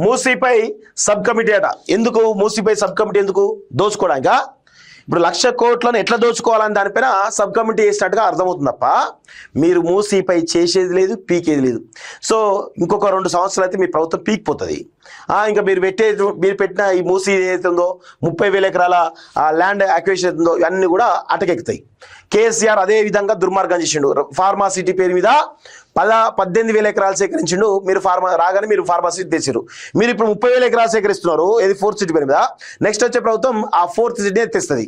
మూసీపై sub committee అట. ఎందుకు మూసీపై sub committee ఎందుకు? దోచుకోవడానిక? ఇప్పుడు 1,00,000 కోట్లను ఎట్లా దోచుకోవాలని దానిపైన సబ్ కమిటీ వేసినట్టుగా అర్థమవుతుంది తప్ప మీరు మూసీపై చేసేది లేదు, పీకేది లేదు. సో ఇంకొక 2 సంవత్సరాలు అయితే మీ ప్రభుత్వం పీకిపోతుంది. ఇంకా మీరు పెట్టిన ఈ మూసీ ఏదైతే ఉందో 30,000 ఎకరాల ల్యాండ్ అక్విజిషన్ అవుతుందో ఇవన్నీ కూడా అటకెక్కుతాయి. కేసీఆర్ అదే విధంగా దుర్మార్గం చేసిండు. ఫార్మాసిటీ పేరు మీద 18,000 ఎకరాలు సేకరించిండు. మీరు రాగానే మీరు ఫార్మాసిటీ తెచ్చారు. మీరు ఇప్పుడు 30,000 ఎకరాలు సేకరిస్తున్నారు. ఏది 4th సిటీ పేరు మీద. నెక్స్ట్ వచ్చే ప్రభుత్వం ఆ 4th సిటీని ఎత్తేస్తుంది.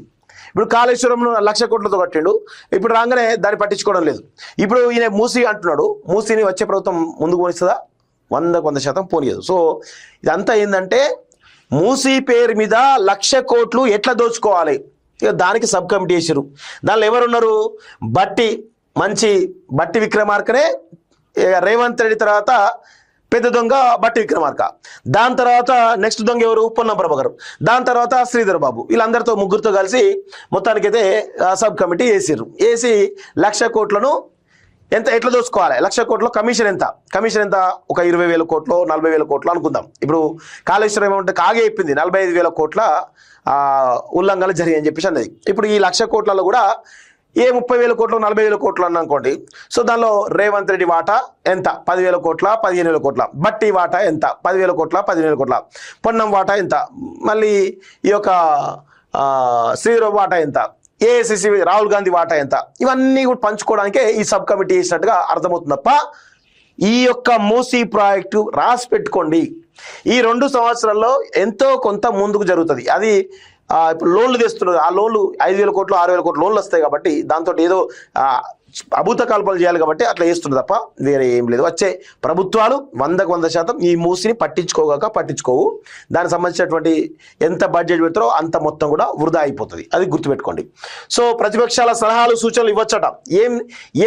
ఇప్పుడు కాళేశ్వరం 1,00,000 కోట్లతో కట్టిండు. ఇప్పుడు రాగానే దాన్ని పట్టించుకోవడం లేదు. ఇప్పుడు ఈయన మూసీ అంటున్నాడు. మూసీని వచ్చే ప్రభుత్వం ముందుకు పోనిస్తుందా? 100% పోనీయదు. సో ఇదంతా ఏంటంటే మూసీ పేరు మీద 1,00,000 కోట్లు ఎట్లా దోచుకోవాలి, ఇక దానికి సబ్ కమిటీ వేసారు. దానిలో ఎవరున్నారు? బట్టి విక్రమార్కనే. రేవంత్ రెడ్డి తర్వాత పెద్ద దొంగ బట్టి విక్రమార్క. దాని తర్వాత నెక్స్ట్ దొంగ ఎవరు? పొన్నం ప్రభాకర్. దాని తర్వాత శ్రీధర్ బాబు. వీళ్ళందరితో ముగ్గురితో కలిసి మొత్తానికైతే సబ్ కమిటీ వేసారు. వేసి 1,00,000 కోట్లను ఎట్లా దోచుకోవాలి, 1,00,000 కోట్ల కమిషన్ ఎంత? ఒక 20,000 కోట్లు 40,000 కోట్లు అనుకుందాం. ఇప్పుడు కాళేశ్వరం ఏమంటే కాగే చెప్పింది 45,000 కోట్ల ఉల్లంఘనలు జరిగాయని చెప్పేసి అన్నది. ఇప్పుడు ఈ 1,00,000 కోట్లలో కూడా 30,000 కోట్లు 40,000 కోట్లు అనుకోండి. సో దానిలో రేవంత్ రెడ్డి వాటా ఎంత? 10,000 కోట్ల 15,000 కోట్ల. బట్టి వాటా ఎంత? 10,000 కోట్ల 15,000 కోట్ల. పొన్నం వాటా ఎంత? మళ్ళీ ఈ యొక్క శ్రీరామ్ వాటా ఎంత? ఏఐసిసి రాహుల్ గాంధీ వాటా ఎంత? ఇవన్నీ కూడా పంచుకోవడానికే ఈ సబ్ కమిటీ వేసినట్టుగా అర్థమవుతుంది తప్ప ఈ యొక్క మూసీ ప్రాజెక్టు రాసి పెట్టుకోండి. ఈ 2 సంవత్సరాల్లో ఎంతో కొంత ముందుకు జరుగుతుంది. అది ఇప్పుడు లోన్లు తెస్తున్నారు. ఆ లోన్లు 5,000 కోట్లు 6,000 కోట్లు లోన్లు వస్తాయి కాబట్టి దాంతో ఏదో అభూత కల్పనలు చేయాలి కాబట్టి అట్లా చేస్తున్నారు తప్ప వేరే ఏం లేదు. వచ్చే ప్రభుత్వాలు 100% ఈ మూసిని పట్టించుకోవు. దానికి సంబంధించినటువంటి ఎంత బడ్జెట్ పెడతారో అంత మొత్తం కూడా వృధా అయిపోతుంది. అది గుర్తుపెట్టుకోండి. సో ప్రతిపక్షాల సలహాలు సూచనలు ఇవ్వచ్చట.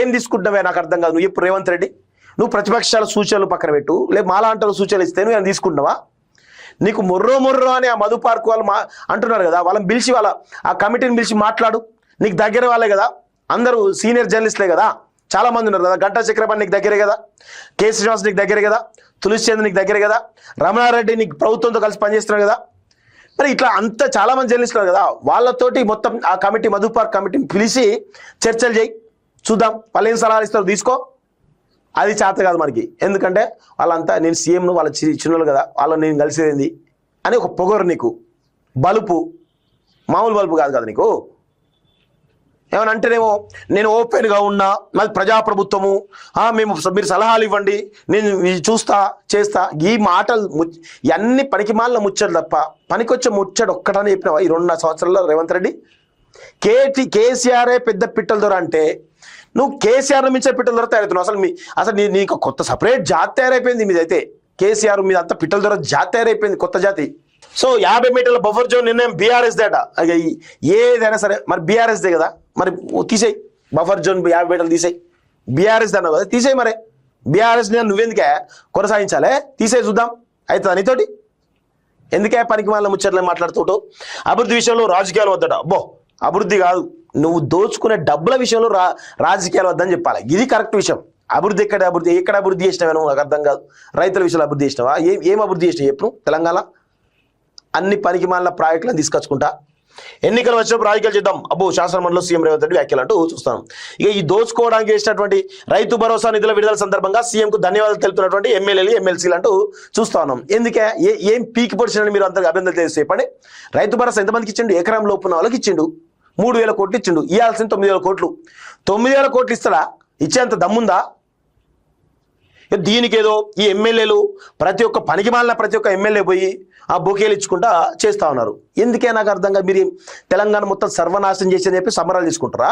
ఏం తీసుకుంటున్నావే నాకు అర్థం కాదు. నువ్వు ఇప్పుడు రేవంత్ రెడ్డి నువ్వు ప్రతిపక్షాల సూచనలు పక్కన పెట్టు, లేదు మాలాంటి సూచనలు ఇస్తే నువ్వు తీసుకుంటున్నావా? నీకు మొర్రో అని ఆ మధు పార్క్ వాళ్ళు అంటున్నారు కదా, వాళ్ళని పిలిచి ఆ కమిటీని పిలిచి మాట్లాడు. నీకు దగ్గర వాళ్ళే కదా, అందరూ సీనియర్ జర్నలిస్టులే కదా, చాలా మంది ఉన్నారు కదా. గంటా చక్రపాణి నీకు దగ్గరే కదా, కె శ్రీనివాస్ నీకు దగ్గరే కదా, తులసి చంద్ర నీకు దగ్గరే కదా, రమణారెడ్డి నీకు ప్రభుత్వంతో కలిసి పనిచేస్తున్నారు కదా. మరి ఇట్లా అంత చాలా మంది జర్నలిస్టులు కదా, వాళ్ళతోటి మొత్తం ఆ కమిటీ మధు పార్క్ కమిటీని పిలిచి చర్చలు చేయి, చూద్దాం వాళ్ళు ఏం సలహాలు ఇస్తారో తీసుకో. అది చేత కాదు మనకి. ఎందుకంటే వాళ్ళంతా నేను సీఎంను వాళ్ళ చిన్నలు కదా, వాళ్ళని నేను కలిసేది అని ఒక పొగరు, నీకు బలుపు, మామూలు బలుపు కాదు కదా నీకు. ఏమని అంటేనేమో నేను ఓపెన్గా ఉన్నా, మాది ప్రజాప్రభుత్వము, మీరు సలహాలు ఇవ్వండి, నేను చేస్తా. ఈ మాటలు ఇవన్నీ పనికిమాలిన ముచ్చడు తప్ప పనికొచ్చే ముచ్చడు ఒక్కటని చెప్పినావా ఈ 2.5 సంవత్సరాల్లో రేవంత్ రెడ్డి? కేసీఆరే పెద్ద పిట్టల దొర అంటే నువ్వు కేసీఆర్ మించే పిట్టల దొర తయారవుతున్నావు. అసలు నీకు కొత్త సపరేట్ జాతి తయారైపోయింది మీదైతే. కేసీఆర్ మీద అంతా పిట్టల దొర జాతి తయారైపోయింది, కొత్త జాతి. సో 50 మీటర్ల బఫర్ జోన్ నిర్ణయం బీఆర్ఎస్ దేట. ఏదైనా సరే మరి బీఆర్ఎస్ దే కదా, మరి తీసేయి బఫర్ జోన్ 50 మీటర్లు తీసేయి. బీఆర్ఎస్ అన్నావు కదా, తీసేయి. మరి బీఆర్ఎస్ నువ్వెందుకే కొనసాగించాలే? తీసేయి చూద్దాం అవుతుందా నీతోటి. ఎందుకే పనికి వాళ్ళ ముచ్చట్లే మాట్లాడుతుంటావు? అభివృద్ధి విషయంలో రాజకీయాలు వద్దట. అబ్బో అభివృద్ధి కాదు, నువ్వు దోచుకునే డబ్బుల విషయంలో రాజకీయాలు వద్దని చెప్పాలి. ఇది కరెక్ట్ విషయం. అభివృద్ధి ఎక్కడ అభివృద్ధి చేసినావా? నాకు అర్థం కాదు. రైతుల విషయంలో అభివృద్ధి చేసినావా? ఏం అభివృద్ధి చేసినావు చెప్పు. తెలంగాణ అన్ని పనికిమాలిన ప్రాజెక్టులను తీసుకొచ్చుకుంటా ఎన్నికలు వచ్చినప్పుడు రాజకీయాలు చేద్దాం. అబ్బో శాసనమండలిలో సీఎం రేవంత్ రెడ్డి వ్యాఖ్యలు అంటూ చూస్తాను. ఇక ఈ దోచుకోవడానికి చేసినటువంటి రైతు భరోసా నిధుల విడుదల సందర్భంగా సీఎంకు ధన్యవాదాలు తెలుపుతున్నటువంటి ఎమ్మెల్యేలు ఎమ్మెల్సీలు అంటూ చూస్తా ఉన్నాం. ఎందుకే ఏం పీకి పొడిచినని మీరు అందరికి అభినందనలు తెలిసి చెప్పండి. రైతు భరోసా ఎంతమందికి ఇచ్చిండు? ఎకరం లోపున వాళ్ళకి ఇచ్చిండు. 3,000 కోట్లు ఇచ్చిండు. ఇవ్వాల్సిన 9,000 కోట్లు. 9,000 కోట్లు ఇస్తాడా? ఇచ్చేంత దమ్ముందా? దీనికి ఏదో ఈ ఎమ్మెల్యేలు ప్రతి ఒక్క ఎమ్మెల్యే పోయి ఆ బొకేలు ఇచ్చుకుంటా చేస్తా ఉన్నారు. ఎందుకే నాకు అర్థం కాదు. మీరు తెలంగాణ మొత్తం సర్వనాశనం చేసి అని చెప్పి సమరాలు తీసుకుంటారా?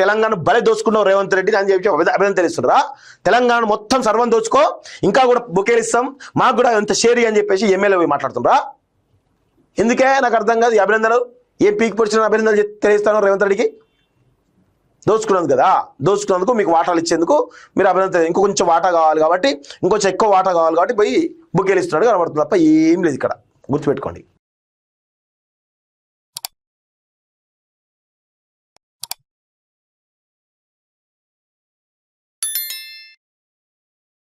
తెలంగాణ బలే దోచుకున్నావు రేవంత్ రెడ్డి అని చెప్పి అభినందన తెలుస్తున్నారా? తెలంగాణ మొత్తం సర్వం దోచుకో, ఇంకా కూడా బొకేలు ఇస్తాం, మాకు కూడా ఎంత షేర్ అని చెప్పేసి ఎమ్మెల్యే పోయి మాట్లాడుతున్నారా? ఎందుకే నాకు అర్థం కాదు. ఈ అభినందనలు ఏం పీకి పొడిచిన అభినందనలు తెలియస్తాను రేవంత్ రెడ్డికి? దోచుకున్నందుకు కదా, దోచుకున్నందుకు మీకు వాటాలు ఇచ్చేందుకు మీరు అభినందన. ఇంకొంచెం వాటా కావాలి కాబట్టి, ఇంకొంచెం ఎక్కువ వాటా కావాలి కాబట్టి పోయి బుగ్గేలు ఇస్తున్నాడు కనబడుతుంది తప్ప ఏం లేదు ఇక్కడ. గుర్తుపెట్టుకోండి.